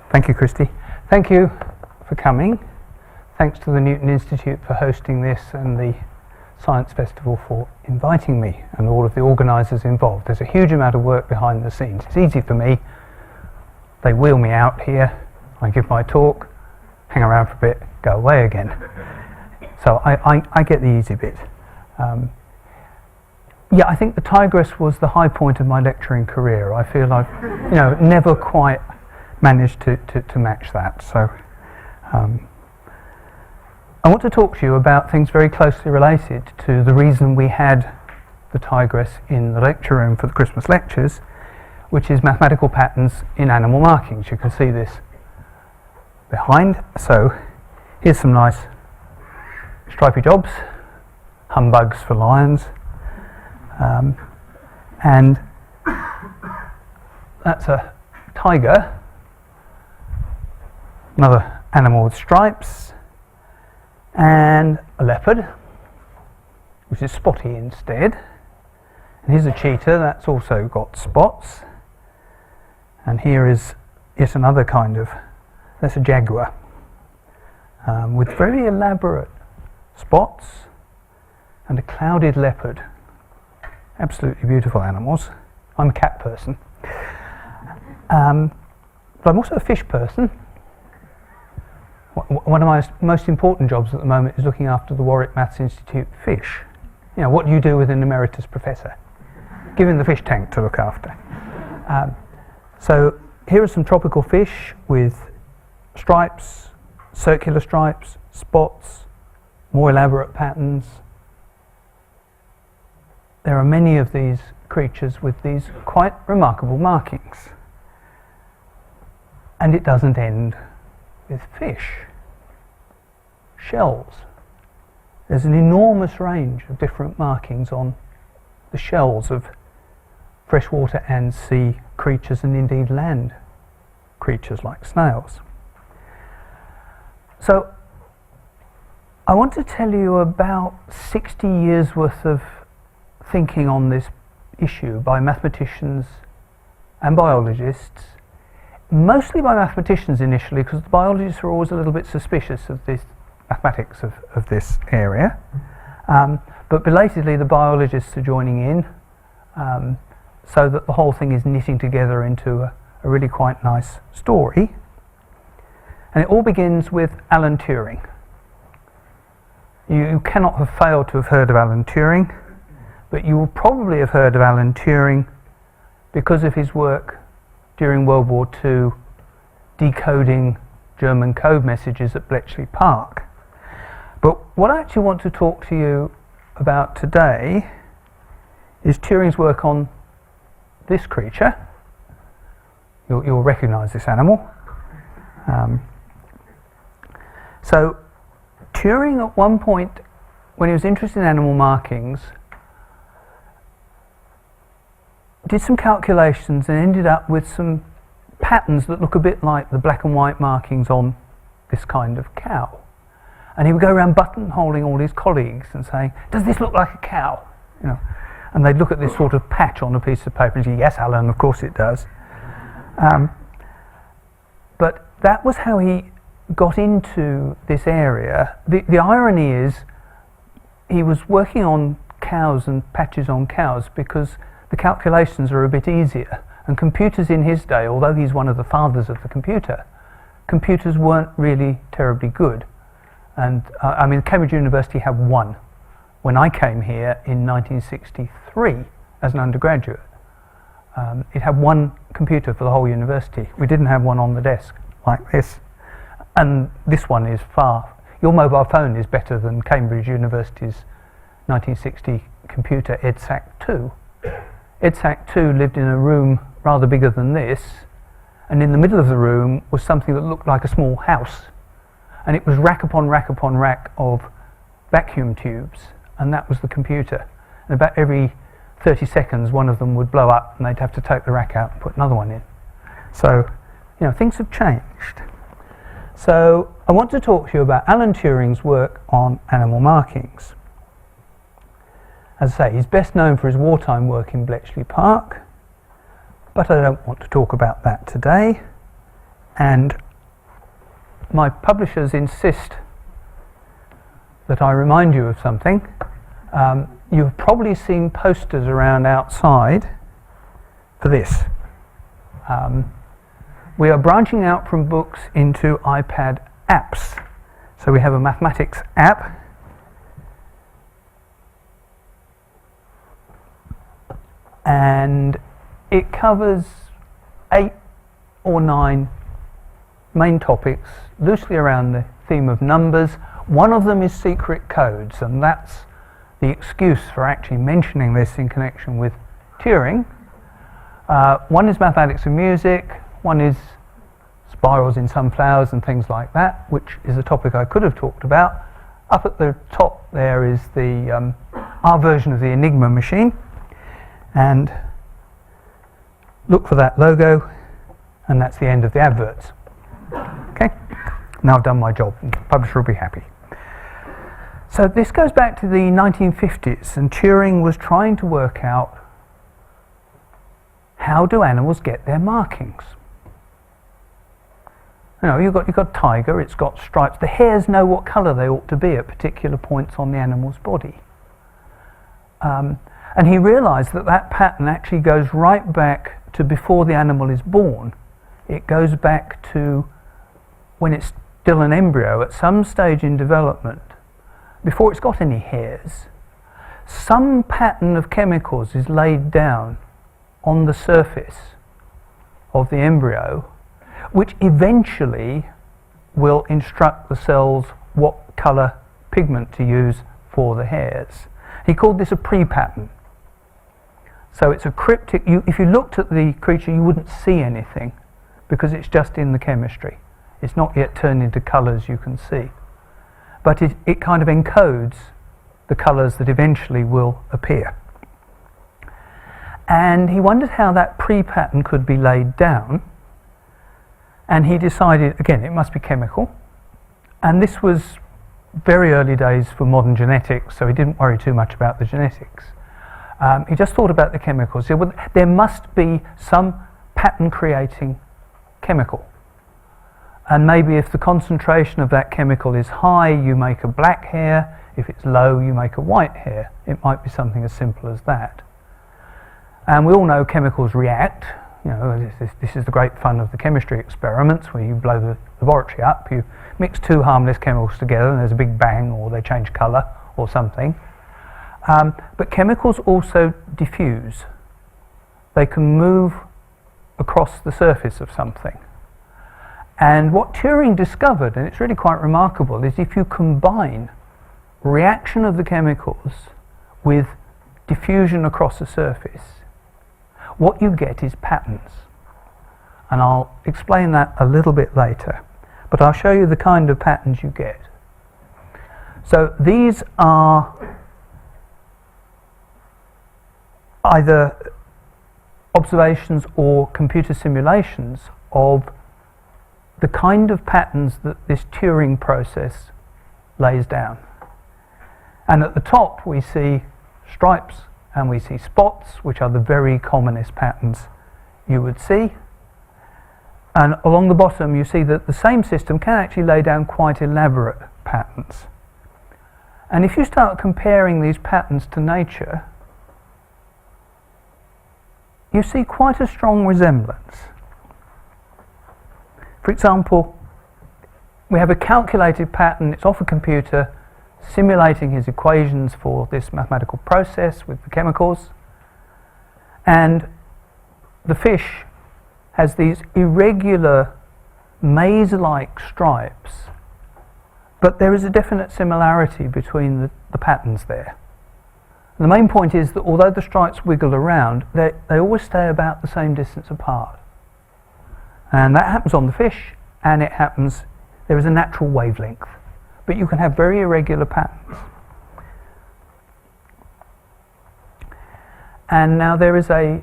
Thank you, Christy. Thank you for coming. Thanks to the Newton Institute for hosting this and the Science Festival for inviting me and all of the organisers involved. There's a huge amount of work behind the scenes. It's easy for me. They wheel me out here, I give my talk, hang around for a bit, go away again. So I get the easy bit. Yeah, I think the Tigress was the high point of my lecturing career. I feel I've never quite managed to match that. So I want to talk to you about things very closely related to the reason we had the Tigress in the lecture room for the Christmas lectures, which is mathematical patterns in animal markings. You can see this behind. So here's some nice stripy jobs, humbugs for lions, and that's a tiger, another animal with stripes, and a leopard, which is spotty instead. And here's a cheetah, that's also got spots. And here is yet another kind of, that's a jaguar, with very elaborate spots, and a clouded leopard. Absolutely beautiful animals. I'm a cat person. But I'm also a fish person. One of my most important jobs at the moment is looking after the Warwick Maths Institute fish. What do you do with an Emeritus professor? Give him the fish tank to look after. So here are some tropical fish with stripes, circular stripes, spots, more elaborate patterns. There are many of these creatures with these quite remarkable markings. And it doesn't end with fish. Shells. There's an enormous range of different markings on the shells of freshwater and sea creatures, and indeed land creatures like snails. So I want to tell you about 60 years worth of thinking on this issue by mathematicians and biologists, mostly by mathematicians initially, because the biologists are always a little bit suspicious of this mathematics of this area, but belatedly the biologists are joining in, so that the whole thing is knitting together into a really quite nice story. And it all begins with Alan Turing. You cannot have failed to have heard of Alan Turing, but you will probably have heard of Alan Turing because of his work during World War II decoding German code messages at Bletchley Park. But what I actually want to talk to you about today is Turing's work on this creature. You'll recognise this animal. So Turing at one point, when he was interested in animal markings, did some calculations and ended up with some patterns that look a bit like the black and white markings on this kind of cow. And he would go around buttonholing all his colleagues and saying, "Does this look like a cow?" And they'd look at this sort of patch on a piece of paper and say, "Yes, Alan, of course it does." But that was how he got into this area. The irony is he was working on cows and patches on cows because the calculations are a bit easier, and computers in his day, although he's one of the fathers of the computer, computers weren't really terribly good. And Cambridge University had one when I came here in 1963 as an undergraduate. It had one computer for the whole university. We didn't have one on the desk like this, and this one is your mobile phone is better than Cambridge University's 1960 computer EDSAC-2. EDSAC-2 lived in a room rather bigger than this, and in the middle of the room was something that looked like a small house, and it was rack upon rack upon rack of vacuum tubes, and that was the computer. And about every 30 seconds one of them would blow up and they'd have to take the rack out and put another one in. So things have changed. So I want to talk to you about Alan Turing's work on animal markings. As I say, he's best known for his wartime work in Bletchley Park, but I don't want to talk about that today. And my publishers insist that I remind you of something. You've probably seen posters around outside for this. We are branching out from books into iPad apps. So we have a mathematics app. And it covers 8 or 9 main topics, loosely around the theme of numbers. One of them is secret codes, and that's the excuse for actually mentioning this in connection with Turing. One is mathematics and music, one is spirals in sunflowers and things like that, which is a topic I could have talked about. Up at the top there is the our version of the Enigma machine, and look for that logo, and that's the end of the adverts. Okay, now I've done my job, and the publisher will be happy. So this goes back to the 1950s, and Turing was trying to work out how do animals get their markings. You know, you've got a tiger, it's got stripes. The hares know what colour they ought to be at particular points on the animal's body. And he realised that that pattern actually goes right back to before the animal is born. It goes back to when it's still an embryo, at some stage in development, before it's got any hairs. Some pattern of chemicals is laid down on the surface of the embryo, which eventually will instruct the cells what colour pigment to use for the hairs. He called this a pre-pattern. So it's a cryptic, if you looked at the creature you wouldn't see anything because it's just in the chemistry. It's not yet turned into colours you can see. But it kind of encodes the colours that eventually will appear. And he wondered how that pre-pattern could be laid down. And he decided, again, it must be chemical. And this was very early days for modern genetics, so he didn't worry too much about the genetics. He just thought about the chemicals. He said, well, there must be some pattern-creating chemical. And maybe if the concentration of that chemical is high, you make a black hair. If it's low, you make a white hair. It might be something as simple as that. And we all know chemicals react. You know, this is the great fun of the chemistry experiments, where you blow the laboratory up, you mix 2 harmless chemicals together and there's a big bang, or they change colour or something. But chemicals also diffuse. They can move across the surface of something. And what Turing discovered, and it's really quite remarkable, is if you combine reaction of the chemicals with diffusion across a surface, what you get is patterns. And I'll explain that a little bit later. But I'll show you the kind of patterns you get. So these are either observations or computer simulations of the kind of patterns that this Turing process lays down. And at the top we see stripes and we see spots, which are the very commonest patterns you would see. And along the bottom you see that the same system can actually lay down quite elaborate patterns. And if you start comparing these patterns to nature, you see quite a strong resemblance. For example, we have a calculated pattern, it's off a computer, simulating his equations for this mathematical process with the chemicals. And the fish has these irregular maze-like stripes, but there is a definite similarity between the patterns there. And the main point is that although the stripes wiggle around, they always stay about the same distance apart. And that happens on the fish, and it happens, there is a natural wavelength. But you can have very irregular patterns. And now there is a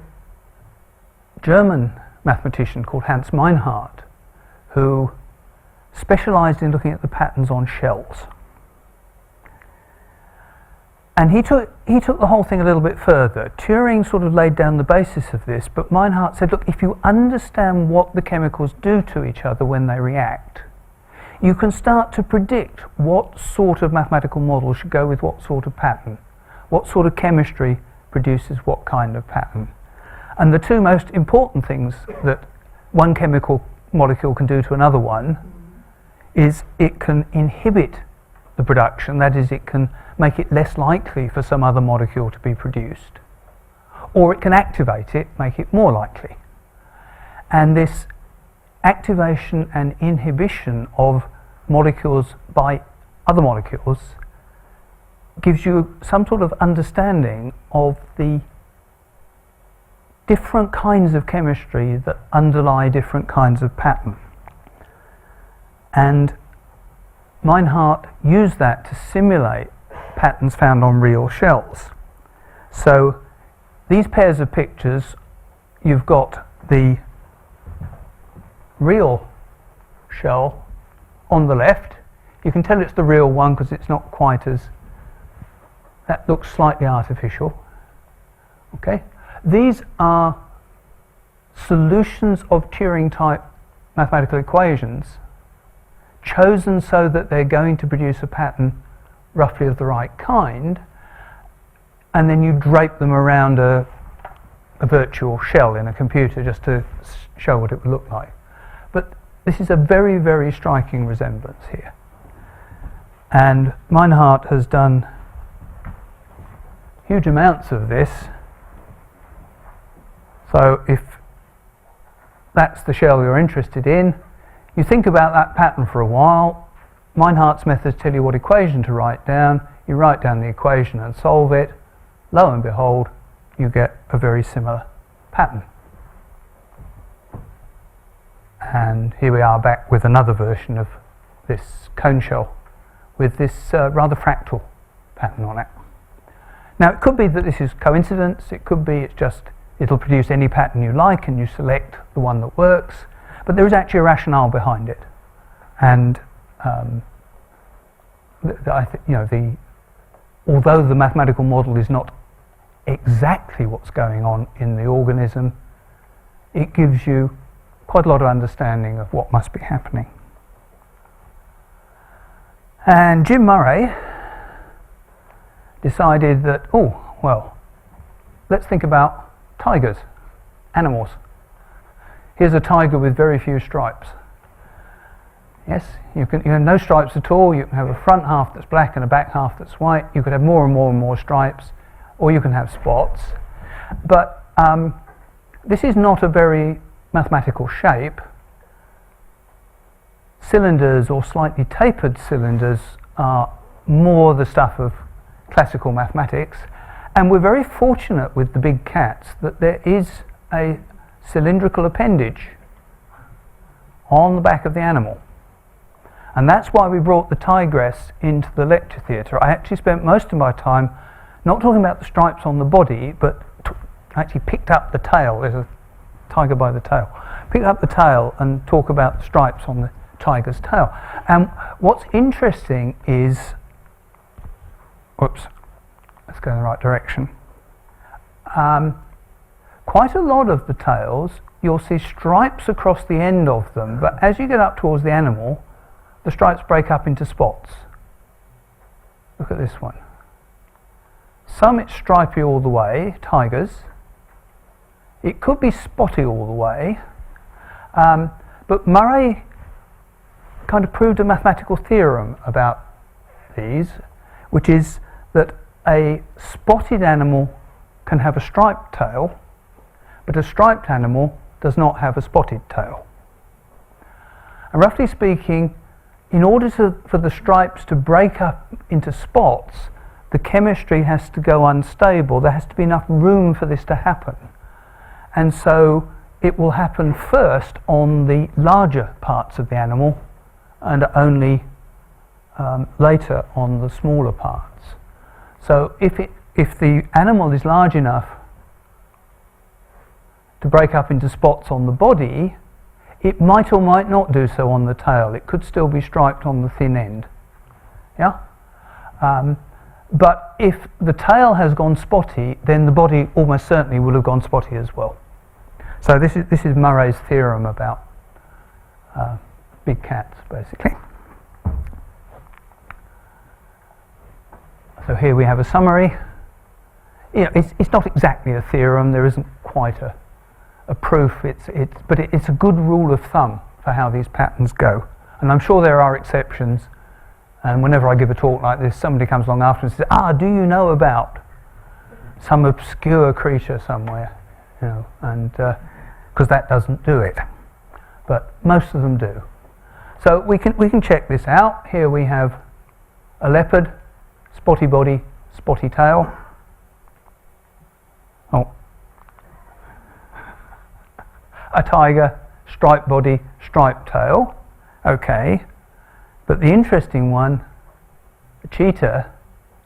German mathematician called Hans Meinhardt who specialized in looking at the patterns on shells. And he took the whole thing a little bit further. Turing sort of laid down the basis of this, but Meinhardt said, look, if you understand what the chemicals do to each other when they react, you can start to predict what sort of mathematical model should go with what sort of pattern, what sort of chemistry produces what kind of pattern. And the two most important things that one chemical molecule can do to another one is it can inhibit the production, that is, it can make it less likely for some other molecule to be produced, or it can activate it, make it more likely. And this activation and inhibition of molecules by other molecules gives you some sort of understanding of the different kinds of chemistry that underlie different kinds of pattern. And Meinhardt used that to simulate patterns found on real shells. So these pairs of pictures, you've got the real shell on the left. You can tell it's the real one because it's not quite as, that looks slightly artificial. Okay, these are solutions of Turing type mathematical equations chosen so that they're going to produce a pattern roughly of the right kind, and then you drape them around a virtual shell in a computer just to show what it would look like. But this is a very, very striking resemblance here. And Meinhardt has done huge amounts of this. So if that's the shell you're interested in, you think about that pattern for a while. Meinhardt's methods tell you what equation to write down. You write down the equation and solve it. Lo and behold, you get a very similar pattern. And here we are back with another version of this cone shell with this rather fractal pattern on it. Now it could be that this is coincidence, it could be it's just it'll produce any pattern you like and you select the one that works, but there is actually a rationale behind it. And although the mathematical model is not exactly what's going on in the organism, it gives you quite a lot of understanding of what must be happening. And Jim Murray decided that, let's think about tigers, animals. Here's a tiger with very few stripes. Yes, you have no stripes at all. You can have a front half that's black and a back half that's white. You could have more and more and more stripes, or you can have spots. But this is not a very mathematical shape. Cylinders or slightly tapered cylinders are more the stuff of classical mathematics, and we're very fortunate with the big cats that there is a cylindrical appendage on the back of the animal. And that's why we brought the tigress into the lecture theatre. I actually spent most of my time not talking about the stripes on the body, but actually picked up the tail. There's a tiger by the tail. Picked up the tail and talk about the stripes on the tiger's tail. And what's interesting is, let's go in the right direction. Quite a lot of the tails, you'll see stripes across the end of them, but as you get up towards the animal, the stripes break up into spots. Look at this one. Some it's stripy all the way, tigers. It could be spotty all the way, but Murray kind of proved a mathematical theorem about these, which is that a spotted animal can have a striped tail, but a striped animal does not have a spotted tail. And roughly speaking, in order for the stripes to break up into spots, the chemistry has to go unstable. There has to be enough room for this to happen. And so it will happen first on the larger parts of the animal and only later on the smaller parts. So if the animal is large enough to break up into spots on the body, it might or might not do so on the tail. It could still be striped on the thin end. Yeah? But if the tail has gone spotty, then the body almost certainly will have gone spotty as well. So this is Murray's theorem about big cats, basically. So here we have a summary. You know, it's not exactly a theorem. There isn't quite a proof. But it's a good rule of thumb for how these patterns go. And I'm sure there are exceptions. And whenever I give a talk like this, somebody comes along after and says, do you know about some obscure creature somewhere? You know, and because that doesn't do it. But most of them do. So we can check this out. Here we have a leopard, spotty body, spotty tail. A tiger, striped body, striped tail. Okay. But the interesting one, a cheetah,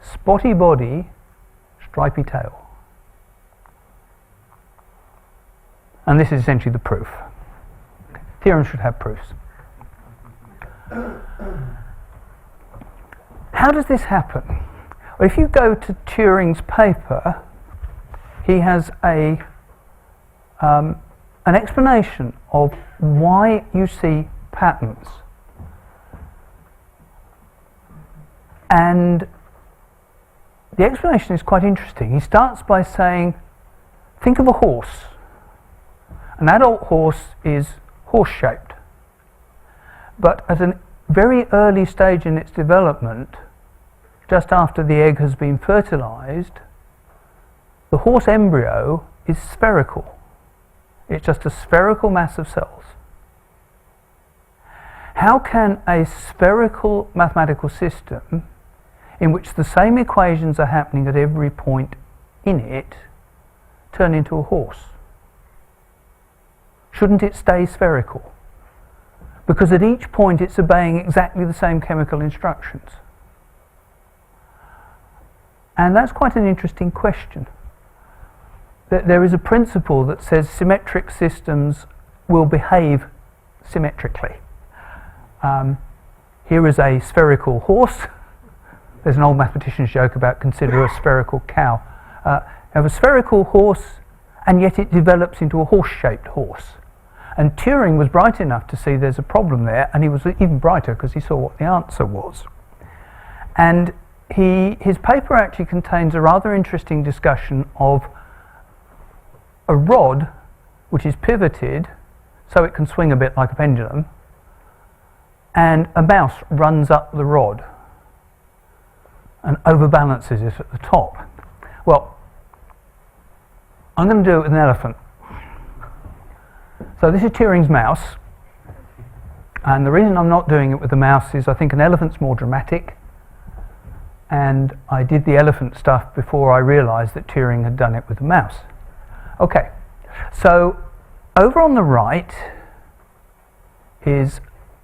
spotty body, stripy tail. And this is essentially the proof. Okay. Theorems should have proofs. How does this happen? Well, if you go to Turing's paper, he has an explanation of why you see patterns. And the explanation is quite interesting. He starts by saying, think of a horse. An adult horse is horse-shaped. But at a very early stage in its development, just after the egg has been fertilized, the horse embryo is spherical. It's just a spherical mass of cells. How can a spherical mathematical system, in which the same equations are happening at every point in it, turn into a horse? Shouldn't it stay spherical? Because at each point it's obeying exactly the same chemical instructions. And that's quite an interesting question. There is a principle that says symmetric systems will behave symmetrically. Here is a spherical horse. There's an old mathematician's joke about consider a spherical cow. You have a spherical horse, and yet it develops into a horse-shaped horse. And Turing was bright enough to see there's a problem there, and he was even brighter because he saw what the answer was. And his paper actually contains a rather interesting discussion of a rod which is pivoted so it can swing a bit like a pendulum, and a mouse runs up the rod and overbalances it at the top. Well, I'm going to do it with an elephant. So this is Turing's mouse, and the reason I'm not doing it with the mouse is I think an elephant's more dramatic, and I did the elephant stuff before I realised that Turing had done it with the mouse. Okay, so over on the right is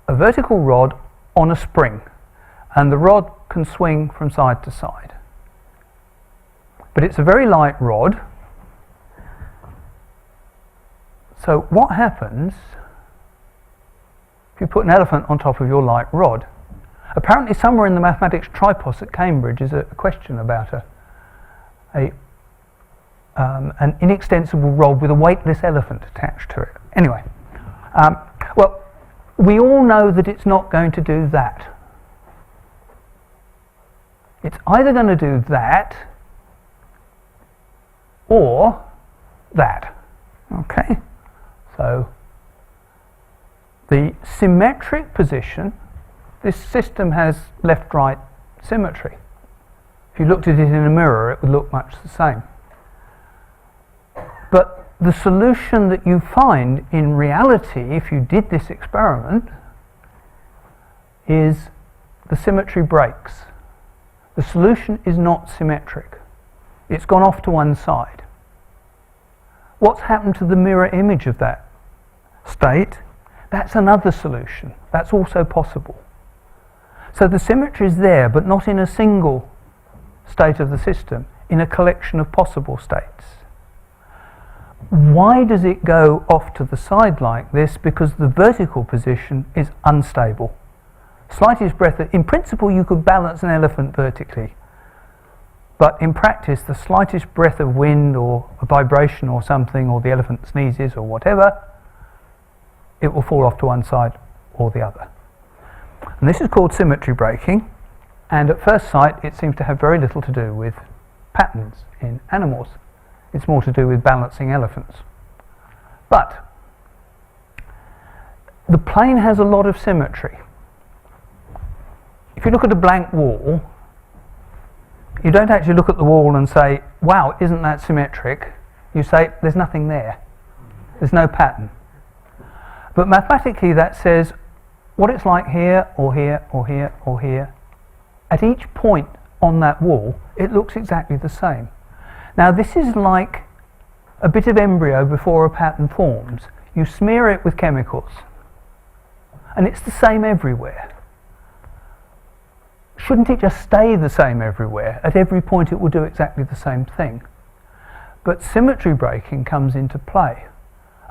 a vertical rod on a spring, and the rod can swing from side to side. But it's a very light rod. So what happens if you put an elephant on top of your light rod? Apparently somewhere in the mathematics tripos at Cambridge is a question about an inextensible rod with a weightless elephant attached to it. Anyway, well, we all know that it's not going to do that. It's either going to do that or that. Okay? So the symmetric position, this system has left-right symmetry. If you looked at it in a mirror, it would look much the same. But the solution that you find in reality, if you did this experiment, is the symmetry breaks. The solution is not symmetric. It's gone off to one side. What's happened to the mirror image of that state? That's another solution. That's also possible. So the symmetry is there, but not in a single state of the system, in a collection of possible states. Why does it go off to the side like this? Because the vertical position is unstable. Slightest breath, in principle you could balance an elephant vertically, But in practice, the slightest breath of wind or a vibration or something, or the elephant sneezes or whatever, it will fall off to one side or the other. And this is called symmetry breaking, and at first sight it seems to have very little to do with patterns in animals. It's more to do with balancing elephants. But the plane has a lot of symmetry. If you look at a blank wall, you don't actually look at the wall and say, wow, isn't that symmetric? You say, there's nothing there. There's no pattern. But mathematically that says what it's like here, or here, or here, or here. At each point on that wall, it looks exactly the same. Now this is like a bit of embryo before a pattern forms. You smear it with chemicals, and it's the same everywhere. Shouldn't it just stay the same everywhere? At every point it will do exactly the same thing. But symmetry breaking comes into play.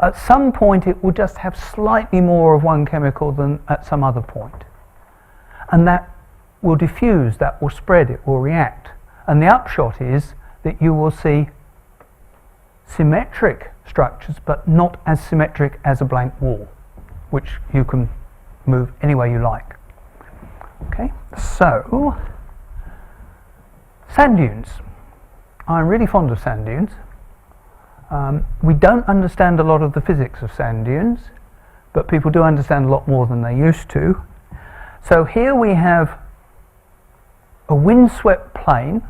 At some point it will just have slightly more of one chemical than at some other point. And that will diffuse, that will spread, it will react. And the upshot is that you will see symmetric structures, but not as symmetric as a blank wall, which you can move any way you like. Okay, so sand dunes. I'm really fond of sand dunes. We don't understand a lot of the physics of sand dunes, but people do understand a lot more than they used to. So here we have a windswept plain.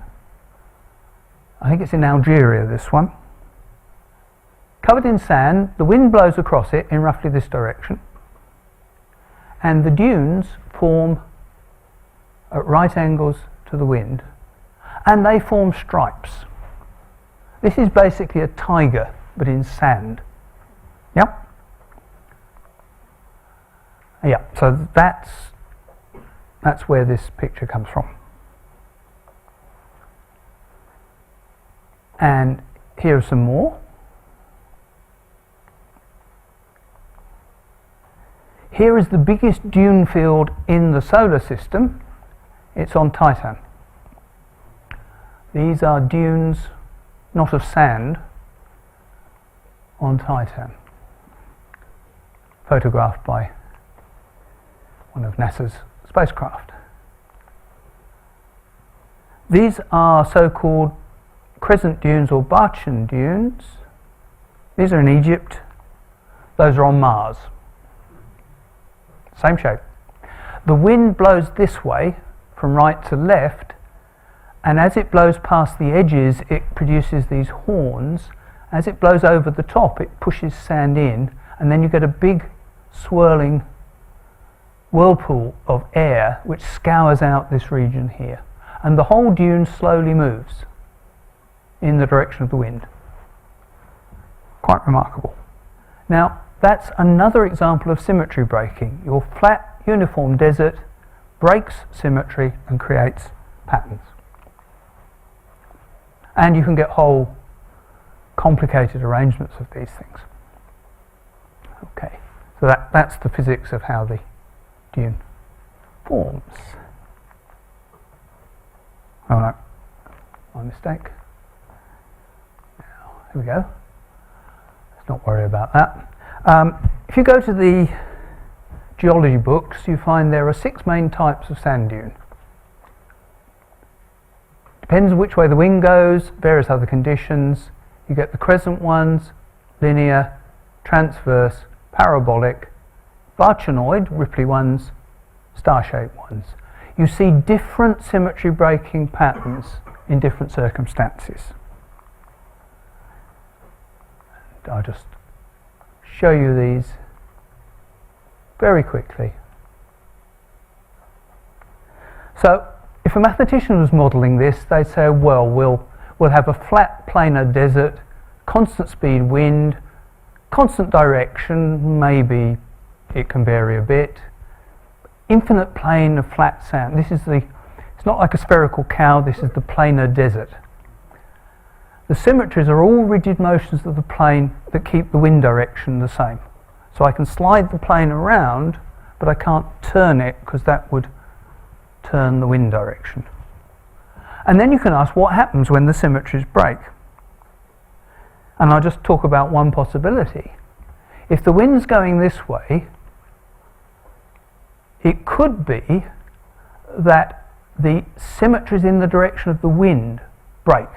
I think it's in Algeria, this one. Covered in sand, the wind blows across it in roughly this direction, and the dunes form at right angles to the wind, and they form stripes. This is basically a tiger, but in sand. Yep. Yeah, so that's where this picture comes from. And here are some more. Here is the biggest dune field in the solar system. It's on Titan. These are dunes, not of sand, on Titan, photographed by one of NASA's spacecraft. These are so-called crescent dunes or Barchan dunes. These are in Egypt. Those are on Mars. Same shape. The wind blows this way from right to left, and as it blows past the edges it produces these horns. As it blows over the top it pushes sand in, and then you get a big swirling whirlpool of air which scours out this region here, and the whole dune slowly moves in the direction of the wind. Quite remarkable. Now that's another example of symmetry breaking. Your flat uniform desert breaks symmetry and creates patterns. And you can get whole complicated arrangements of these things. Okay, so that's the physics of how the dune forms. Oh no, my mistake. Now, here we go. Let's not worry about that. If you go to the geology books, you find there are 6 main types of sand dune. Depends which way the wind goes, various other conditions. You get the crescent ones, linear, transverse, parabolic, Barchanoid, ripply ones, star-shaped ones. You see different symmetry breaking patterns in different circumstances. And I'll just show you these very quickly. So if a mathematician was modelling this, they'd say, well, we'll have a flat planar desert, constant speed wind, constant direction, maybe it can vary a bit, infinite plane of flat sand. It's not like a spherical cow, this is the planar desert. The symmetries are all rigid motions of the plane that keep the wind direction the same. So I can slide the plane around, but I can't turn it because that would turn the wind direction. And then you can ask what happens when the symmetries break. And I'll just talk about one possibility. If the wind's going this way, it could be that the symmetries in the direction of the wind break.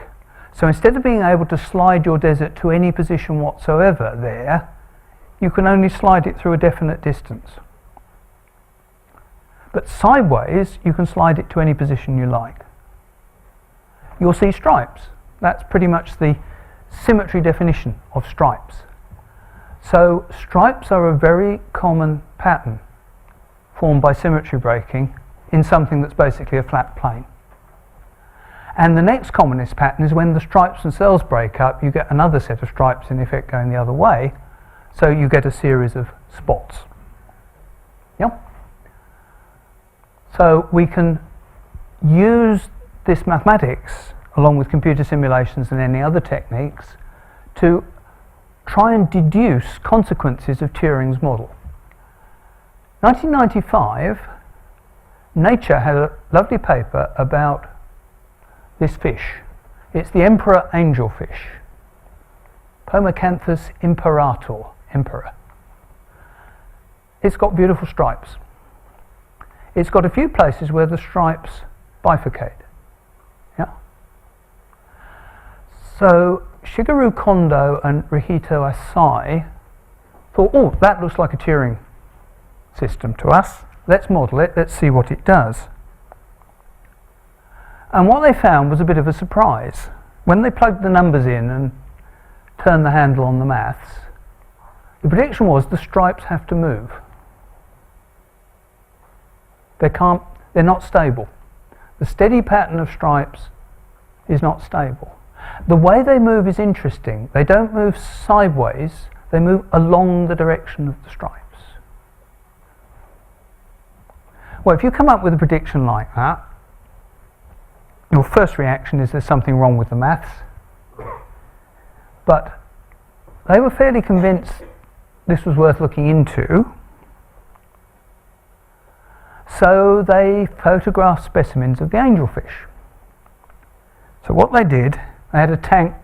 So instead of being able to slide your desert to any position whatsoever there, you can only slide it through a definite distance. But sideways, you can slide it to any position you like. You'll see stripes. That's pretty much the symmetry definition of stripes. So stripes are a very common pattern formed by symmetry breaking in something that's basically a flat plane. And the next commonest pattern is when the stripes themselves break up, you get another set of stripes in effect going the other way, so you get a series of spots. Yep. So we can use this mathematics along with computer simulations and any other techniques to try and deduce consequences of Turing's model. 1995, Nature had a lovely paper about this fish. It's the emperor angelfish, Pomacanthus imperator, emperor. It's got beautiful stripes. It's got a few places where the stripes bifurcate. Yeah. So Shigeru Kondo and Rihito Asai thought, oh, that looks like a Turing system to us. Let's model it, let's see what it does. And what they found was a bit of a surprise. When they plugged the numbers in and turned the handle on the maths, the prediction was the stripes have to move. They're not stable. The steady pattern of stripes is not stable. The way they move is interesting. They don't move sideways, they move along the direction of the stripes. Well, if you come up with a prediction like that, your first reaction is there's something wrong with the maths. But they were fairly convinced this was worth looking into. So they photographed specimens of the angelfish. So what they did, they had a tank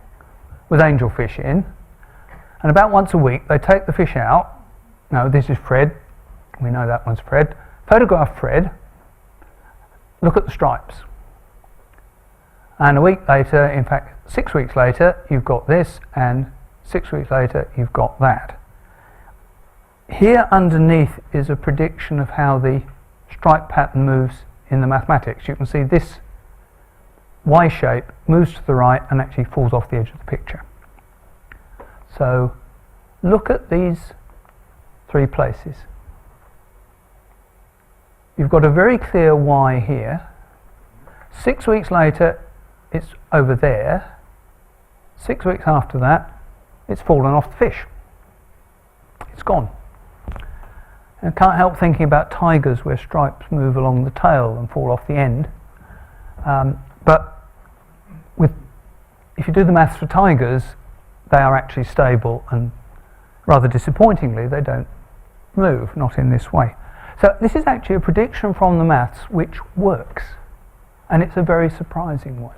with angelfish in, and about once a week they take the fish out. No, this is Fred. We know that one's Fred. Photograph Fred, look at the stripes. And a week later, in fact 6 weeks later, you've got this, and 6 weeks later you've got that. Here underneath is a prediction of how the stripe pattern moves in the mathematics. You can see this Y shape moves to the right and actually falls off the edge of the picture. So look at these three places. You've got a very clear Y here. 6 weeks later it's over there. 6 weeks after that it's fallen off the fish. It's gone. I can't help thinking about tigers where stripes move along the tail and fall off the end. But if you do the maths for tigers, they are actually stable, and rather disappointingly they don't move, not in this way. So this is actually a prediction from the maths which works, and it's a very surprising one.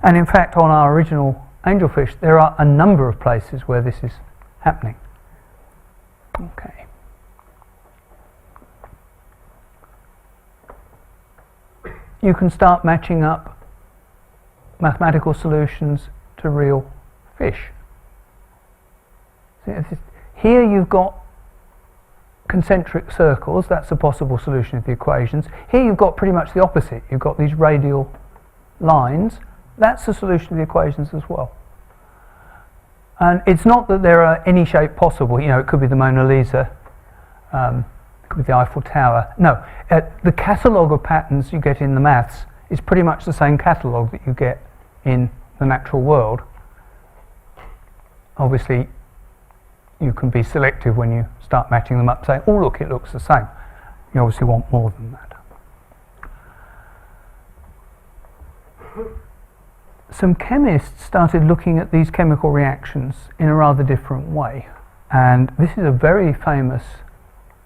And in fact, on our original angelfish, there are a number of places where this is happening. Okay. You can start matching up mathematical solutions to real fish. Here you've got concentric circles, that's a possible solution of the equations. Here you've got pretty much the opposite. You've got these radial lines. That's a solution of the equations as well. And it's not that there are any shape possible. You know, it could be the Mona Lisa, it could be the Eiffel Tower. No, the catalogue of patterns you get in the maths is pretty much the same catalogue that you get in the natural world. Obviously, you can be selective when you start matching them up, saying, oh look, it looks the same. You obviously want more than that. Some chemists started looking at these chemical reactions in a rather different way, and this is a very famous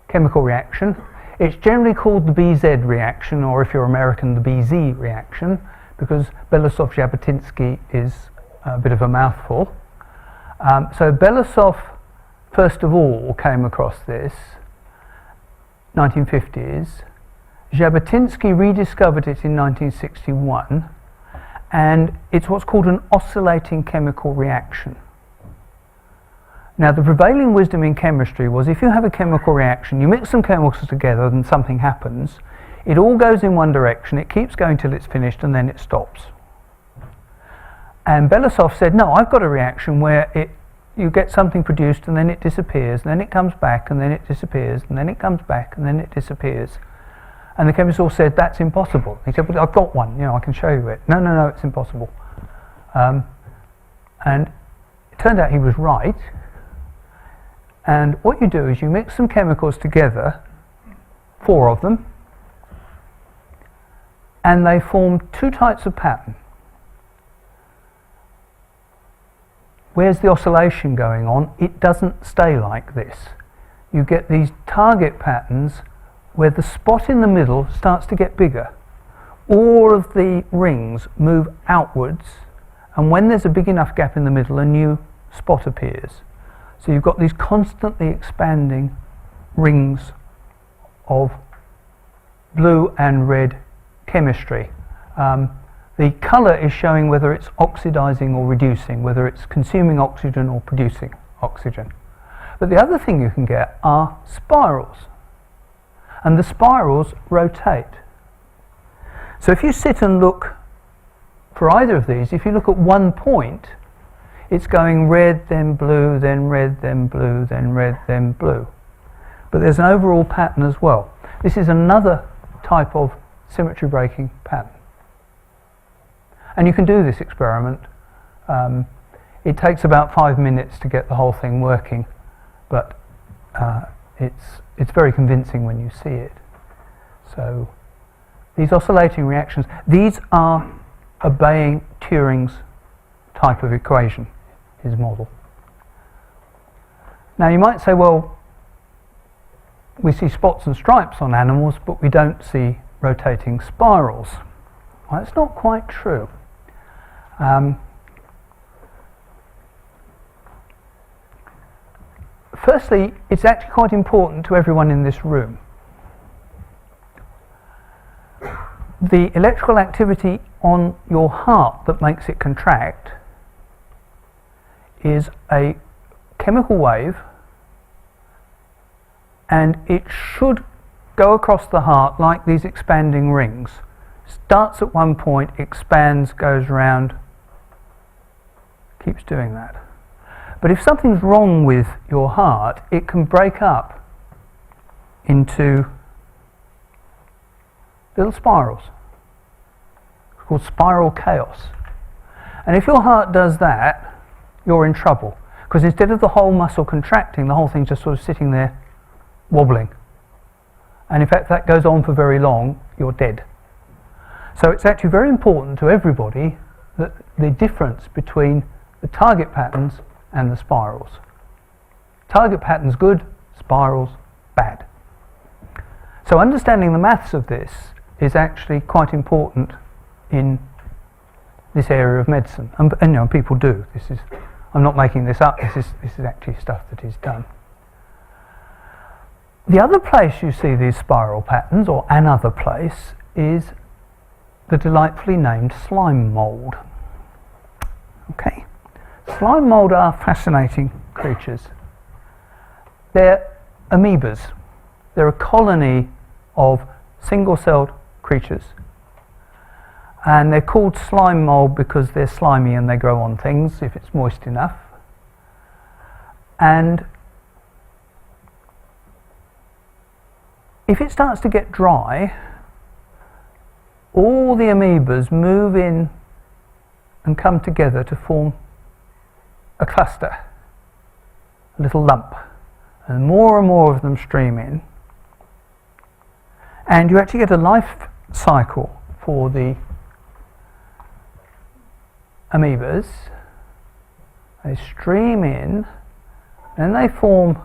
chemical reaction. It's generally called the BZ reaction, or if you're American, the BZ reaction, because Belousov-Zhabotinsky is a bit of a mouthful. So Belousov, first of all, came across this, 1950s. Zhabotinsky rediscovered it in 1961, and it's what's called an oscillating chemical reaction. Now, the prevailing wisdom in chemistry was if you have a chemical reaction, you mix some chemicals together and something happens, it all goes in one direction, it keeps going till it's finished, and then it stops. And Belousov said, no, I've got a reaction where you get something produced and then it disappears, and then it comes back, and then it disappears, and then it comes back, and then it disappears. And the chemists all said, that's impossible. He said, well, I've got one, I can show you it. No, it's impossible. And it turned out he was right. And what you do is you mix some chemicals together, 4 of them, and they form 2 types of pattern. Where's the oscillation going on? It doesn't stay like this. You get these target patterns where the spot in the middle starts to get bigger. All of the rings move outwards, and when there's a big enough gap in the middle, a new spot appears. So you've got these constantly expanding rings of blue and red chemistry. The colour is showing whether it's oxidizing or reducing, whether it's consuming oxygen or producing oxygen. But the other thing you can get are spirals, and the spirals rotate. So if you sit and look for either of these, if you look at one point, it's going red, then blue, then red, then blue, then red, then blue. But there's an overall pattern as well. This is another type of symmetry breaking pattern. And you can do this experiment. It takes about 5 minutes to get the whole thing working, but it's very convincing when you see it. So these oscillating reactions, these are obeying Turing's type of equation, his model. Now you might say, well, we see spots and stripes on animals, but we don't see rotating spirals. Well, that's not quite true. Firstly, it's actually quite important to everyone in this room. The electrical activity on your heart that makes it contract is a chemical wave, and it should go across the heart like these expanding rings. Starts at one point, expands, goes round, keeps doing that. But if something's wrong with your heart, it can break up into little spirals. It's called spiral chaos. And if your heart does that, you're in trouble, because instead of the whole muscle contracting, the whole thing's just sort of sitting there wobbling. And in fact, if that goes on for very long, you're dead. So it's actually very important to everybody that the difference between the target patterns and the spirals. Target patterns good, spirals bad. So understanding the maths of this is actually quite important in this area of medicine, and people do. I'm not making this up. This is actually stuff that is done. The other place you see these spiral patterns, or another place, is the delightfully named slime mould. Okay, slime mould are fascinating creatures. They're amoebas. They're a colony of single-celled creatures, and they're called slime mould because they're slimy and they grow on things if it's moist enough. And if it starts to get dry, all the amoebas move in and come together to form a cluster, a little lump, and more of them stream in, and you actually get a life cycle for the amoebas. They stream in, then they form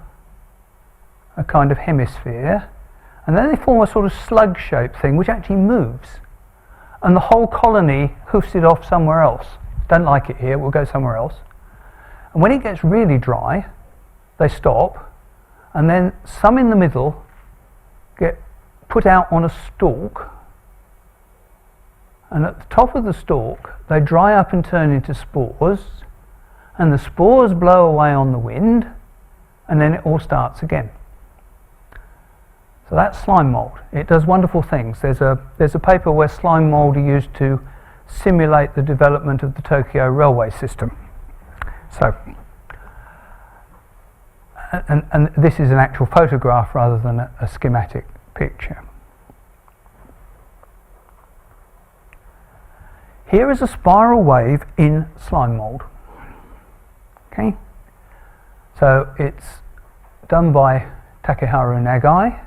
a kind of hemisphere, and then they form a sort of slug-shaped thing which actually moves, and the whole colony hoofs it off somewhere else. Don't like it here, we'll go somewhere else. And when it gets really dry, they stop, and then some in the middle get put out on a stalk, and at the top of the stalk they dry up and turn into spores, and the spores blow away on the wind, and then it all starts again. So that's slime mould. It does wonderful things. There's a paper where slime mould are used to simulate the development of the Tokyo railway system. So, and this is an actual photograph rather than a schematic picture. Here is a spiral wave in slime mould. Okay, so it's done by Takeharu Nagai.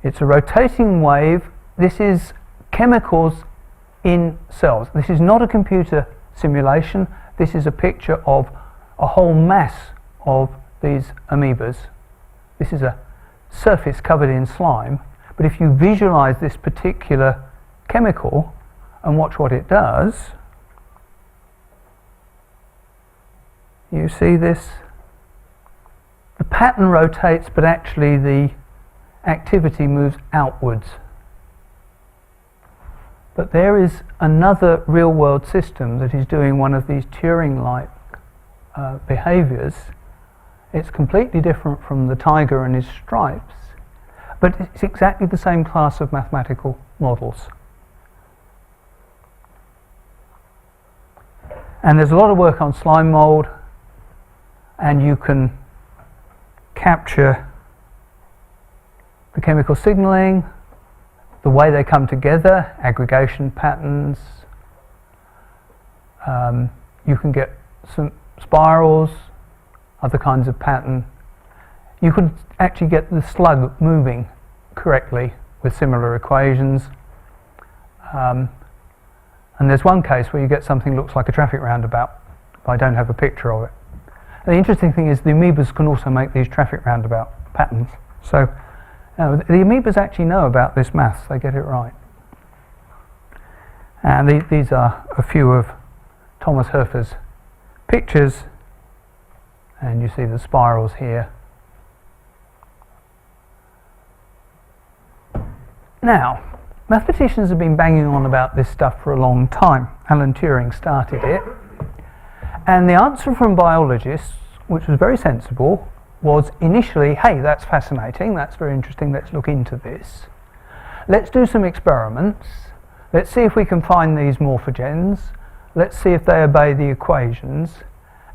It's a rotating wave. This is chemicals in cells. This is not a computer simulation. This is a picture of a whole mass of these amoebas. This is a surface covered in slime, but if you visualize this particular chemical and watch what it does, you see this. The pattern rotates, but actually the activity moves outwards. But there is another real-world system that is doing one of these Turing-like behaviors. It's completely different from the tiger and his stripes, but it's exactly the same class of mathematical models. And there's a lot of work on slime mould, and you can capture the chemical signaling, the way they come together, aggregation patterns. You can get some spirals, other kinds of pattern. You could actually get the slug moving correctly with similar equations. And there's one case where you get something that looks like a traffic roundabout, but I don't have a picture of it. And the interesting thing is the amoebas can also make these traffic roundabout patterns. So the amoebas actually know about this maths, they get it right. And these are a few of Thomas Hofer's pictures, and you see the spirals here. Now, mathematicians have been banging on about this stuff for a long time. Alan Turing started it. And the answer from biologists, which was very sensible, was initially, hey, that's fascinating, that's very interesting, let's look into this. Let's do some experiments. Let's see if we can find these morphogens. Let's see if they obey the equations.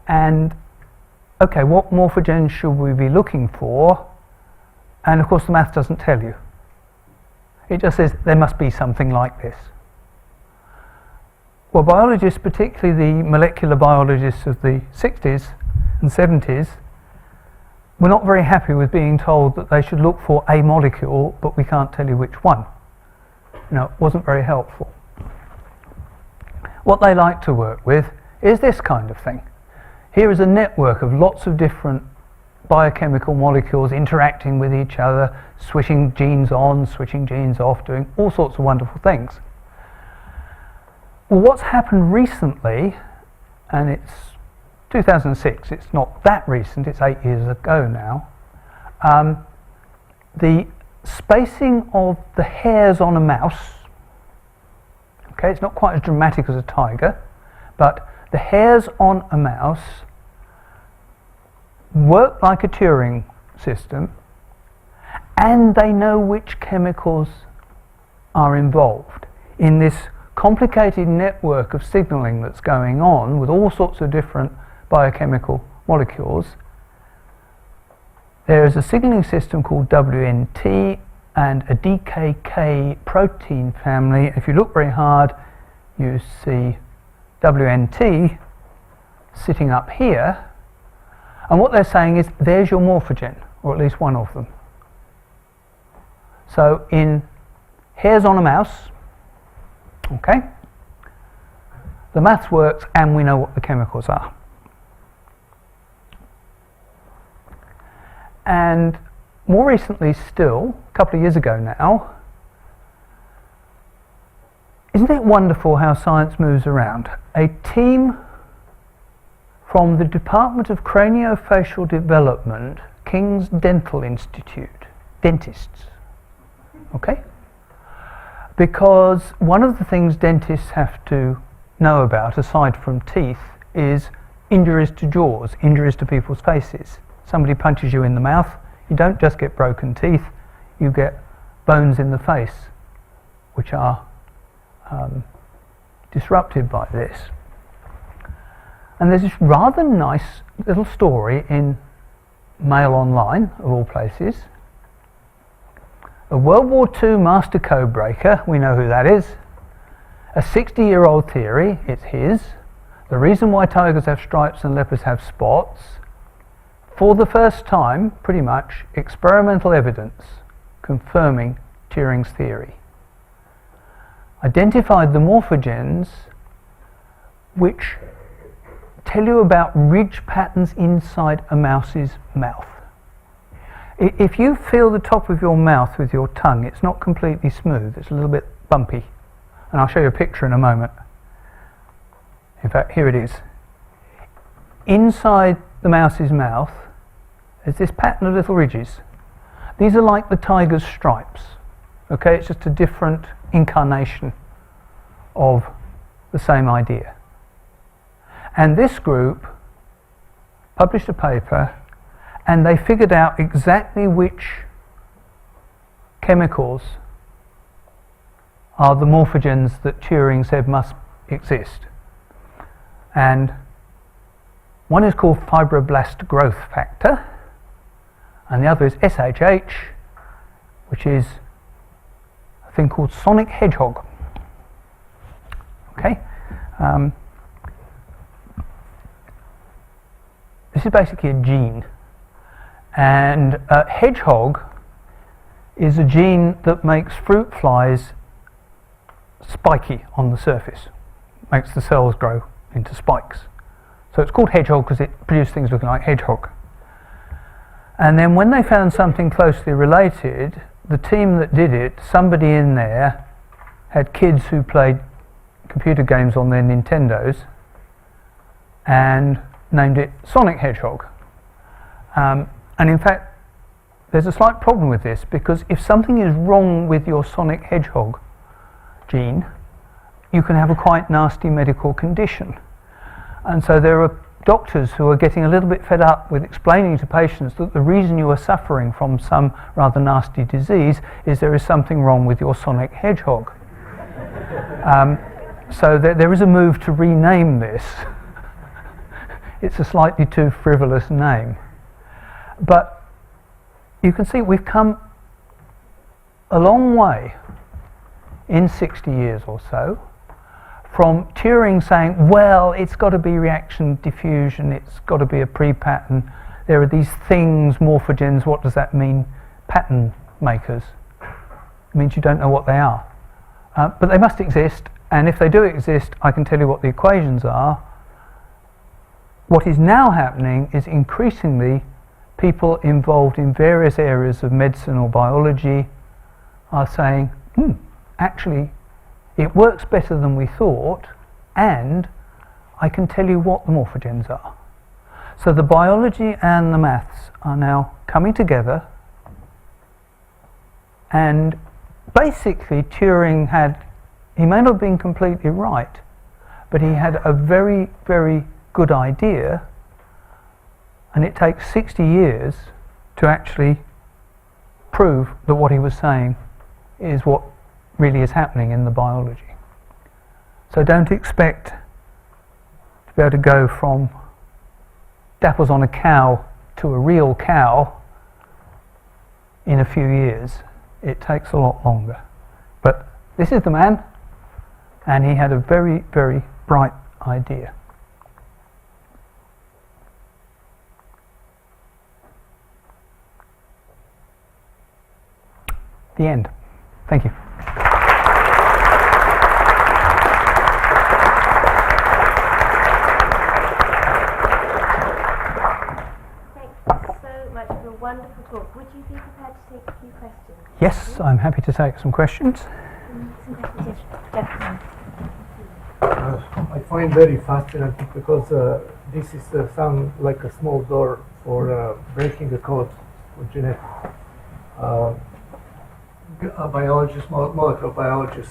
And, okay, what morphogens should we be looking for? And of course the math doesn't tell you. It just says there must be something like this. Well, biologists, particularly the molecular biologists of the 60s and 70s, were not very happy with being told that they should look for a molecule, but we can't tell you which one. You know, it wasn't very helpful. What they like to work with is this kind of thing. Here is a network of lots of different biochemical molecules interacting with each other, switching genes on, switching genes off, doing all sorts of wonderful things. Well, what's happened recently, and it's 2006, it's not that recent, it's 8 years ago now, the spacing of the hairs on a mouse, okay, it's not quite as dramatic as a tiger, but the hairs on a mouse work like a Turing system, and they know which chemicals are involved in this complicated network of signaling that's going on with all sorts of different biochemical molecules. There is a signaling system called WNT and a DKK protein family. If you look very hard, you see WNT sitting up here, and what they're saying is there's your morphogen, or at least one of them. So in hairs on a mouse, okay, the maths works and we know what the chemicals are. And more recently still, couple of years ago now. Isn't it wonderful how science moves around? A team from the Department of Craniofacial Development, King's Dental Institute, dentists, okay? Because one of the things dentists have to know about, aside from teeth, is injuries to jaws, injuries to people's faces. Somebody punches you in the mouth, you don't just get broken teeth, you get bones in the face, which are disrupted by this. And there's this rather nice little story in Mail Online, of all places. A World War II master code breaker, we know who that is. A 60-year-old theory, it's his. The reason why tigers have stripes and leopards have spots. For the first time, pretty much, experimental evidence confirming Turing's theory. Identified the morphogenes which tell you about ridge patterns inside a mouse's mouth. If you feel the top of your mouth with your tongue, it's not completely smooth, it's a little bit bumpy. And I'll show you a picture in a moment. In fact, here it is. Inside the mouse's mouth is this pattern of little ridges. These are like the tiger's stripes. Okay, it's just a different incarnation of the same idea. And this group published a paper and they figured out exactly which chemicals are the morphogens that Turing said must exist. And one is called fibroblast growth factor, and the other is SHH, which is a thing called sonic hedgehog. Okay? This is basically a gene. And hedgehog is a gene that makes fruit flies spiky on the surface, makes the cells grow into spikes. So it's called hedgehog because it produced things looking like hedgehog. And then when they found something closely related, the team that did it, somebody in there had kids who played computer games on their Nintendos and named it Sonic Hedgehog. And in fact, there's a slight problem with this, because if something is wrong with your Sonic Hedgehog gene, you can have a quite nasty medical condition. And so there are doctors who are getting a little bit fed up with explaining to patients that the reason you are suffering from some rather nasty disease is there is something wrong with your Sonic Hedgehog. So there is a move to rename this. It's a slightly too frivolous name. But you can see we've come a long way in 60 years or so from Turing saying, well, it's got to be reaction diffusion, it's got to be a pre-pattern, there are these things, morphogens, what does that mean? Pattern makers. It means you don't know what they are. But they must exist, and if they do exist, I can tell you what the equations are. What is now happening is increasingly people involved in various areas of medicine or biology are saying, actually, it works better than we thought, and I can tell you what the morphogens are. So the biology and the maths are now coming together, and basically Turing he may not have been completely right, but he had a very, very good idea, and it takes 60 years to actually prove that what he was saying is what really is happening in the biology. So don't expect to be able to go from dapples on a cow to a real cow in a few years. It takes a lot longer. But this is the man, and he had a very, very bright idea. The end. Thank you. Thanks so much for a wonderful talk. Would you be prepared to take a few questions? Yes, I'm happy to take some questions. I find very fascinating because this is sound like a small door for breaking the code for genetics. A biologist, molecular biologist,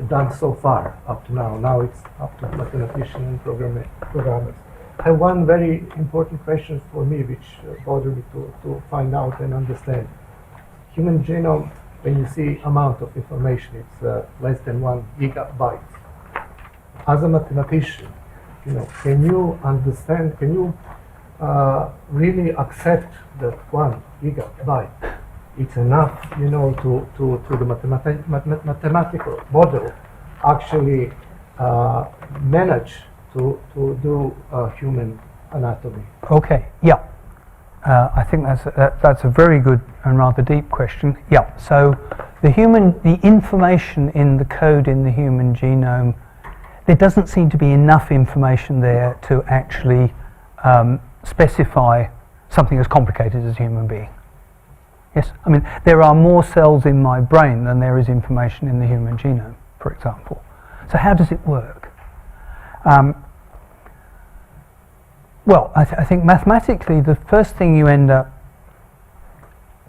done so far up to now. Now it's up to mathematicians and programmers. I have one very important question for me, which bothered me to find out and understand. Human genome, when you see amount of information, it's less than 1 gigabyte. As a mathematician, can you understand? Can you really accept that 1 gigabyte? It's enough, to the mathematical model actually manage to do human anatomy. Okay, yeah. I think that's a very good and rather deep question. Yeah. So the information in the code in the human genome, there doesn't seem to be enough information there to actually specify something as complicated as a human being. Yes, I mean, there are more cells in my brain than there is information in the human genome, for example. So how does it work? Well, I think mathematically the first thing you end up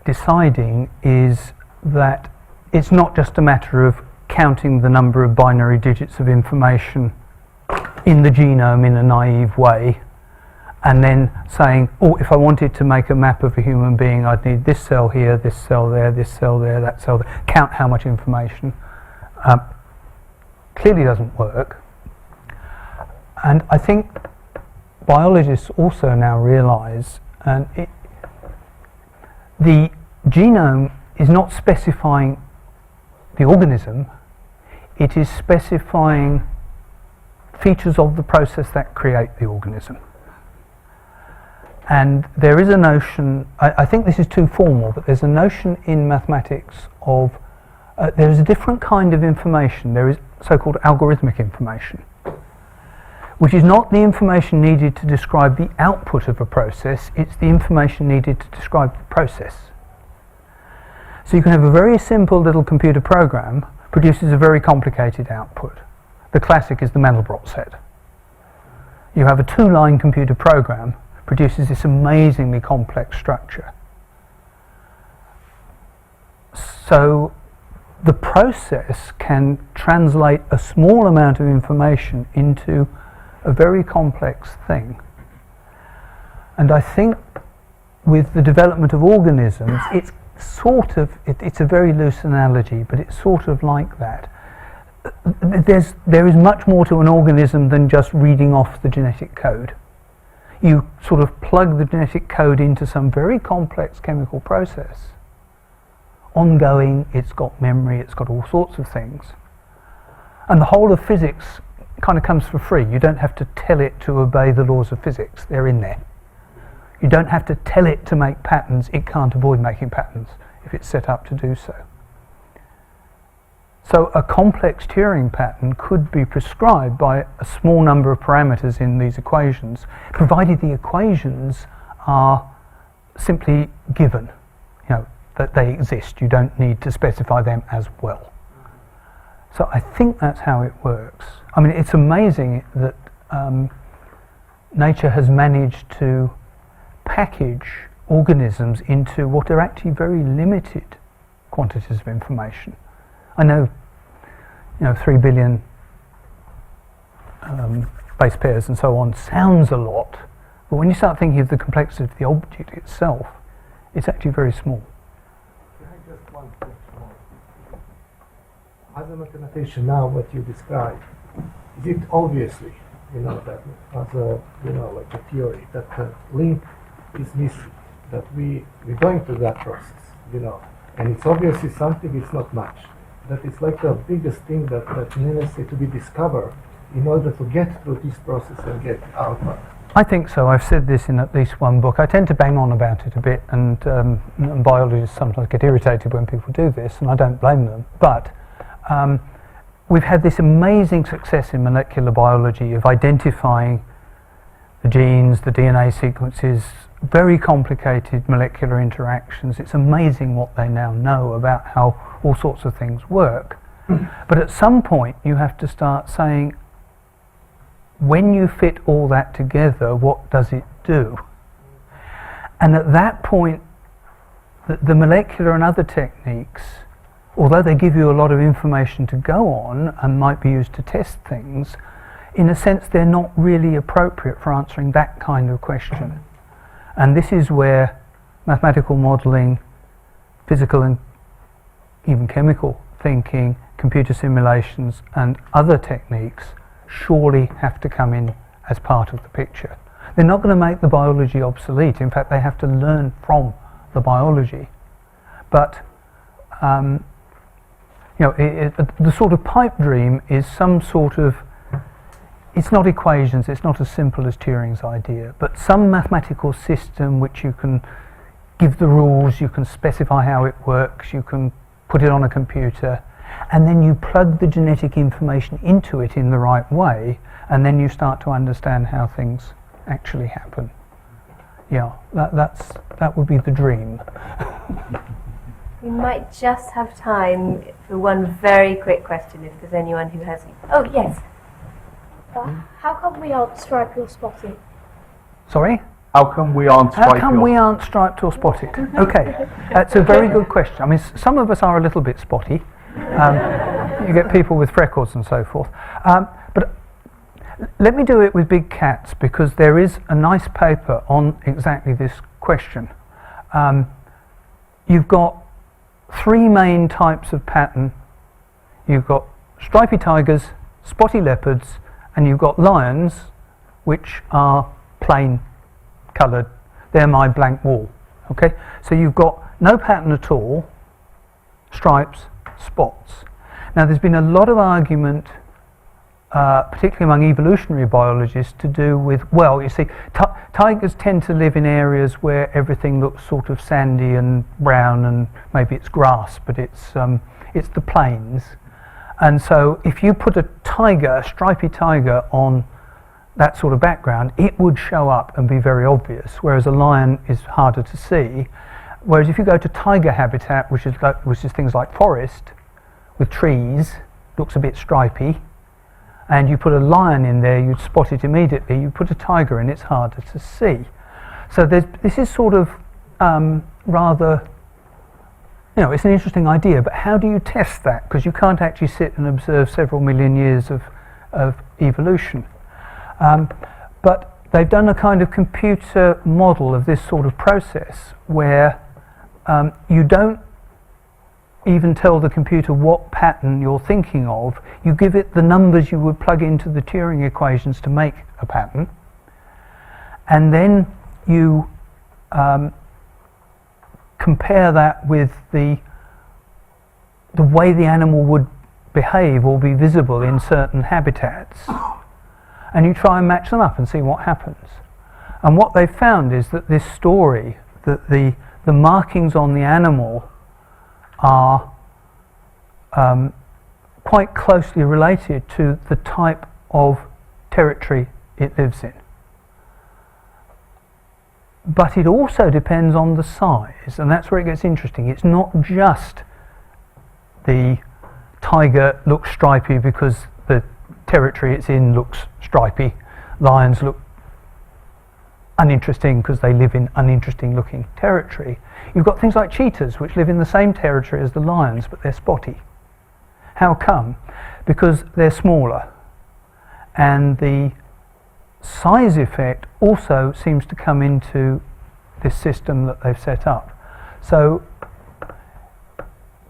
deciding is that it's not just a matter of counting the number of binary digits of information in the genome in a naive way, and then saying, oh, if I wanted to make a map of a human being, I'd need this cell here, this cell there, this cell there, that cell there, count how much information. Clearly doesn't work. And I think biologists also now realize the genome is not specifying the organism, it is specifying features of the process that create the organism. And there is a notion, I think this is too formal, but there's a notion in mathematics of, there is a different kind of information. There is so-called algorithmic information, which is not the information needed to describe the output of a process, it's the information needed to describe the process. So you can have a very simple little computer program produces a very complicated output. The classic is the Mandelbrot set. You have a 2-line computer program produces this amazingly complex structure. So the process can translate a small amount of information into a very complex thing. And I think with the development of organisms, it's sort of, it's a very loose analogy, but it's sort of like that. There is much more to an organism than just reading off the genetic code. You sort of plug the genetic code into some very complex chemical process. Ongoing, it's got memory, it's got all sorts of things. And the whole of physics kind of comes for free. You don't have to tell it to obey the laws of physics, they're in there. You don't have to tell it to make patterns, it can't avoid making patterns if it's set up to do so. So a complex Turing pattern could be prescribed by a small number of parameters in these equations, provided the equations are simply given, that they exist. You don't need to specify them as well. So I think that's how it works. I mean, it's amazing that nature has managed to package organisms into what are actually very limited quantities of information. I know, 3 billion base pairs and so on sounds a lot, but when you start thinking of the complexity of the object itself, it's actually very small. Can I just one question more? As a mathematician now, what you describe, is it obviously, that as a, like a theory, that the link is missing, that we're going through that process, and it's obviously something, it's not much. That it's like the biggest thing that needs to be discovered in order to get through this process and get output. I think so. I've said this in at least one book. I tend to bang on about it a bit, and biologists sometimes get irritated when people do this, and I don't blame them. But we've had this amazing success in molecular biology of identifying the genes, the DNA sequences, very complicated molecular interactions. It's amazing what they now know about how all sorts of things work. But at some point you have to start saying, when you fit all that together, what does it do? And at that point, the molecular and other techniques, although they give you a lot of information to go on and might be used to test things, in a sense they're not really appropriate for answering that kind of question. And this is where mathematical modelling, physical and even chemical thinking, computer simulations and other techniques surely have to come in as part of the picture. They're not going to make the biology obsolete. In fact, they have to learn from the biology. But the sort of pipe dream is some sort of, it's not equations, it's not as simple as Turing's idea, but some mathematical system which you can give the rules, you can specify how it works, you can put it on a computer, and then you plug the genetic information into it in the right way, and then you start to understand how things actually happen. Yeah, that would be the dream. We might just have time for one very quick question if there's anyone who has... Oh, yes. How come we aren't striped or spotted? Sorry? How come we aren't striped? How come we aren't striped or spotted? Okay, that's a very good question. I mean, some of us are a little bit spotty. You get people with freckles and so forth. But let me do it with big cats, because there is a nice paper on exactly this question. You've got three main types of pattern. You've got stripy tigers, spotty leopards, and you've got lions, which are plain coloured. They're my blank wall. Okay, so you've got no pattern at all, stripes, spots. Now there's been a lot of argument, particularly among evolutionary biologists, to do with, well, you see, tigers tend to live in areas where everything looks sort of sandy and brown, and maybe it's grass, but it's the plains. And so if you put a tiger, a stripy tiger, on that sort of background, it would show up and be very obvious, whereas a lion is harder to see. Whereas if you go to tiger habitat, which is things like forest with trees, looks a bit stripy, and you put a lion in there, you'd spot it immediately. You put a tiger in, it's harder to see. So this is sort of rather, it's an interesting idea, but how do you test that? Because you can't actually sit and observe several million years of evolution. But they've done a kind of computer model of this sort of process where you don't even tell the computer what pattern you're thinking of. You give it the numbers you would plug into the Turing equations to make a pattern, and then you compare that with the way the animal would behave or be visible in certain habitats, and you try and match them up and see what happens. And what they've found is that this story, that the markings on the animal are quite closely related to the type of territory it lives in. But it also depends on the size, and that's where it gets interesting. It's not just the tiger looks stripy because the territory it's in looks stripy. Lions look uninteresting because they live in uninteresting looking territory. You've got things like cheetahs, which live in the same territory as the lions, but they're spotty. How come? Because they're smaller, and the size effect also seems to come into this system that they've set up. So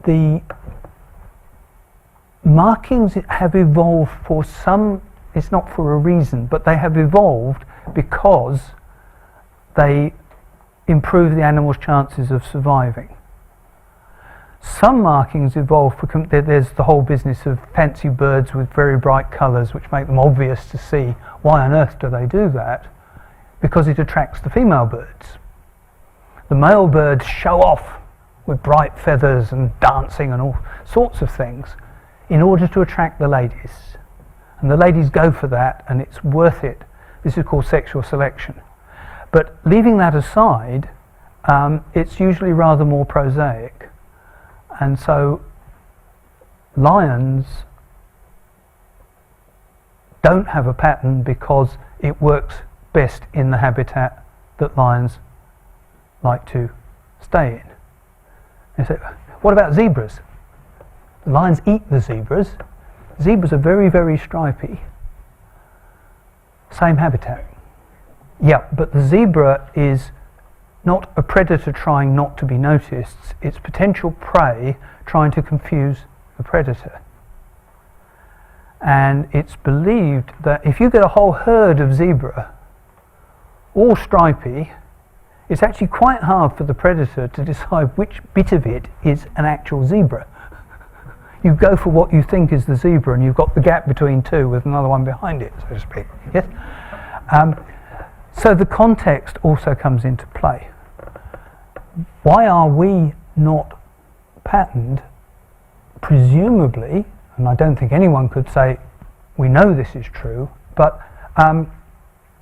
the markings have evolved for some, it's not for a reason, but they have evolved because they improve the animal's chances of surviving. Some markings evolve for, there's the whole business of fancy birds with very bright colours which make them obvious to see. Why on earth do they do that? Because it attracts the female birds. The male birds show off with bright feathers and dancing and all sorts of things in order to attract the ladies. And the ladies go for that, and it's worth it. This is called sexual selection. But leaving that aside, it's usually rather more prosaic. And so lions don't have a pattern because it works best in the habitat that lions like to stay in. And so, what about zebras? The lions eat the zebras. Zebras are very, very stripy. Same habitat. Yeah, but the zebra is not a predator trying not to be noticed. It's potential prey trying to confuse the predator. And it's believed that if you get a whole herd of zebra, all stripy, it's actually quite hard for the predator to decide which bit of it is an actual zebra. You go for what you think is the zebra, and you've got the gap between two with another one behind it, so to speak. Yes? So the context also comes into play. Why are we not patterned? Presumably, and I don't think anyone could say we know this is true, but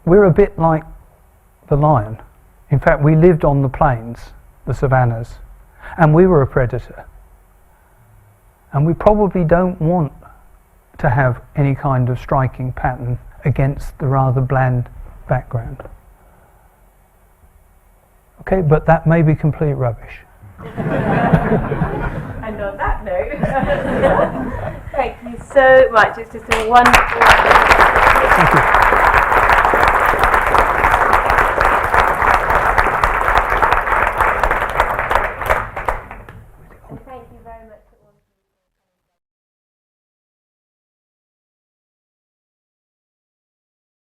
we're a bit like the lion. In fact, we lived on the plains, the savannas, and we were a predator. And we probably don't want to have any kind of striking pattern against the rather bland background. Okay, but that may be complete rubbish. And on that note, thank you so much. It's just a wonderful